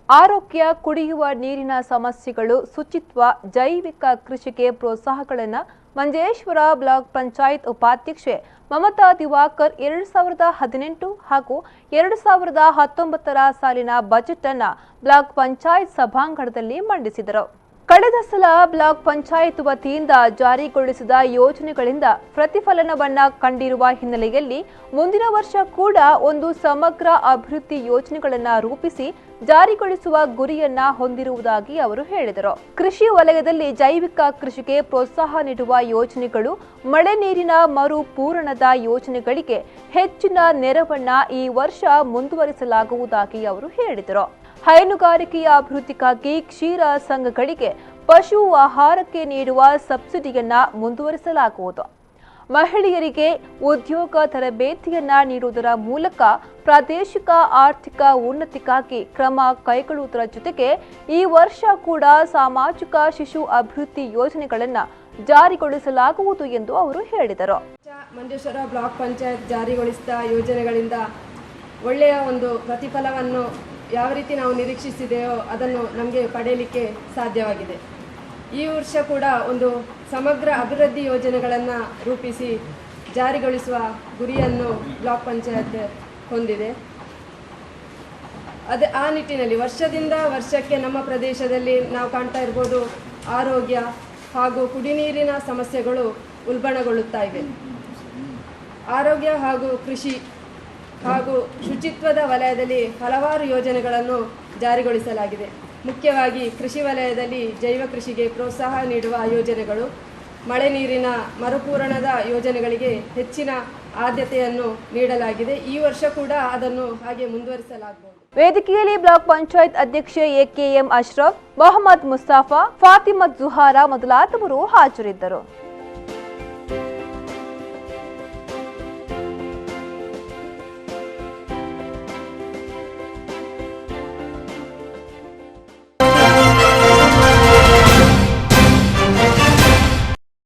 ಆರೋಗ್ಯ, ಕುಡಿಯುವ ನೀರಿನ ಸಮಸ್ಯೆಗಳು, ಶುಚಿತ್ವ, ಜೈವಿಕ ಕೃಷಿಗೆ ಪ್ರೋತ್ಸಾಹಗಳನ್ನು ಮಂಜೇಶ್ವರ ಬ್ಲಾಕ್ ಪಂಚಾಯತ್ ಉಪಾಧ್ಯಕ್ಷೆ ಮಮತಾ ದಿವಾಕರ್ 2018 ಹಾಗೂ 2019 ಸಾಲಿನ ಬಜೆಟ್ ಅನ್ನು ಬ್ಲಾಕ್ ಪಂಚಾಯತ್ ಸಭಾಂಗಣದಲ್ಲಿ ಮಂಡಿಸಿದರು. ಕಳೆದ ಸಲ ಬ್ಲಾಕ್ ಪಂಚಾಯತ್ ವತಿಯಿಂದ ಜಾರಿಗೊಳಿಸಿದ ಯೋಜನೆಗಳಿಂದ ಪ್ರತಿಫಲನವನ್ನ ಕಂಡಿರುವ ಹಿನ್ನೆಲೆಯಲ್ಲಿ ಮುಂದಿನ ವರ್ಷ ಕೂಡ ಒಂದು ಸಮಗ್ರ ಅಭಿವೃದ್ಧಿ ಯೋಜನೆಗಳನ್ನು ರೂಪಿಸಿ ಜಾರಿಗೊಳಿಸುವ ಗುರಿಯನ್ನ ಹೊಂದಿರುವುದಾಗಿ ಅವರು ಹೇಳಿದರು. ಕೃಷಿ ವಲಯದಲ್ಲಿ ಜೈವಿಕ ಕೃಷಿಗೆ ಪ್ರೋತ್ಸಾಹ ನೀಡುವ ಯೋಜನೆಗಳು, ಮಳೆ ನೀರಿನ ಮರುಪೂರಣದ ಯೋಜನೆಗಳಿಗೆ ಹೆಚ್ಚಿನ ನೆರವನ್ನ ಈ ವರ್ಷ ಮುಂದುವರಿಸಲಾಗುವುದಾಗಿ ಅವರು ಹೇಳಿದರು. ಹೈನುಗಾರಿಕೆಯ ಅಭಿವೃದ್ಧಿಗಾಗಿ ಕ್ಷೀರ ಸಂಘಗಳಿಗೆ ಪಶು ಆಹಾರಕ್ಕೆ ನೀಡುವ ಸಬ್ಸಿಡಿಯನ್ನ ಮುಂದುವರಿಸಲಾಗುವುದು. ಮಹಿಳೆಯರಿಗೆ ಉದ್ಯೋಗ ತರಬೇತಿಯನ್ನ ನೀಡುವುದರ ಮೂಲಕ ಪ್ರಾದೇಶಿಕ ಆರ್ಥಿಕ ಉನ್ನತಿಗಾಗಿ ಕ್ರಮ ಕೈಗೊಳ್ಳುವುದರ ಜೊತೆಗೆ ಈ ವರ್ಷ ಕೂಡ ಸಾಮಾಜಿಕ ಶಿಶು ಅಭಿವೃದ್ಧಿ ಯೋಜನೆಗಳನ್ನು ಜಾರಿಗೊಳಿಸಲಾಗುವುದು ಎಂದು ಅವರು ಹೇಳಿದರು. ಮಂಜೇಶ್ವರ ಬ್ಲಾಕ್ ಪಂಚಾಯತ್ ಜಾರಿಗೊಳಿಸಿದ ಯೋಜನೆಗಳಿಂದ ಒಳ್ಳೆಯ ಒಂದು ಪ್ರತಿಫಲವನ್ನು ಯಾವ ರೀತಿ ನಾವು ನಿರೀಕ್ಷಿಸಿದೆಯೋ ಅದನ್ನು ನಮಗೆ ಪಡೆಯಲಿಕ್ಕೆ ಸಾಧ್ಯವಾಗಿದೆ. ಈ ವರ್ಷ ಕೂಡ ಒಂದು ಸಮಗ್ರ ಅಭಿವೃದ್ಧಿ ಯೋಜನೆಗಳನ್ನು ರೂಪಿಸಿ ಜಾರಿಗೊಳಿಸುವ ಗುರಿಯನ್ನು ಬ್ಲಾಕ್ ಪಂಚಾಯತ್ ಹೊಂದಿದೆ. ಆ ನಿಟ್ಟಿನಲ್ಲಿ ವರ್ಷದಿಂದ ವರ್ಷಕ್ಕೆ ನಮ್ಮ ಪ್ರದೇಶದಲ್ಲಿ ನಾವು ಕಾಣ್ತಾ ಇರ್ಬೋದು, ಆರೋಗ್ಯ ಹಾಗೂ ಕುಡಿನೀರಿನ ಸಮಸ್ಯೆಗಳು ಉಲ್ಬಣಗೊಳ್ಳುತ್ತಾ ಇವೆ. ಆರೋಗ್ಯ ಹಾಗೂ ಕೃಷಿ ಹಾಗೂ ಶುಚಿತ್ವದ ವಲಯದಲ್ಲಿ ಹಲವಾರು ಯೋಜನೆಗಳನ್ನು ಜಾರಿಗೊಳಿಸಲಾಗಿದೆ. ಮುಖ್ಯವಾಗಿ ಕೃಷಿ ವಲಯದಲ್ಲಿ ಜೈವ ಕೃಷಿಗೆ ಪ್ರೋತ್ಸಾಹ ನೀಡುವ ಯೋಜನೆಗಳು, ಮಳೆ ನೀರಿನ ಮರುಪೂರಣದ ಯೋಜನೆಗಳಿಗೆ ಹೆಚ್ಚಿನ ಆದ್ಯತೆಯನ್ನು ನೀಡಲಾಗಿದೆ. ಈ ವರ್ಷ ಕೂಡ ಅದನ್ನು ಹಾಗೆ ಮುಂದುವರಿಸಲಾಗುವುದು. ವೇದಿಕೆಯಲ್ಲಿ ಬ್ಲಾಕ್ ಪಂಚಾಯತ್ ಅಧ್ಯಕ್ಷೆ ಎಕೆಎಂ ಅಶ್ರಫ್, ಮೊಹಮ್ಮದ್ ಮುಸ್ತಾಫಾ, ಫಾತಿಮತ್ ಜುಹಾರಾ ಮೊದಲಾದವರು ಹಾಜರಿದ್ದರು.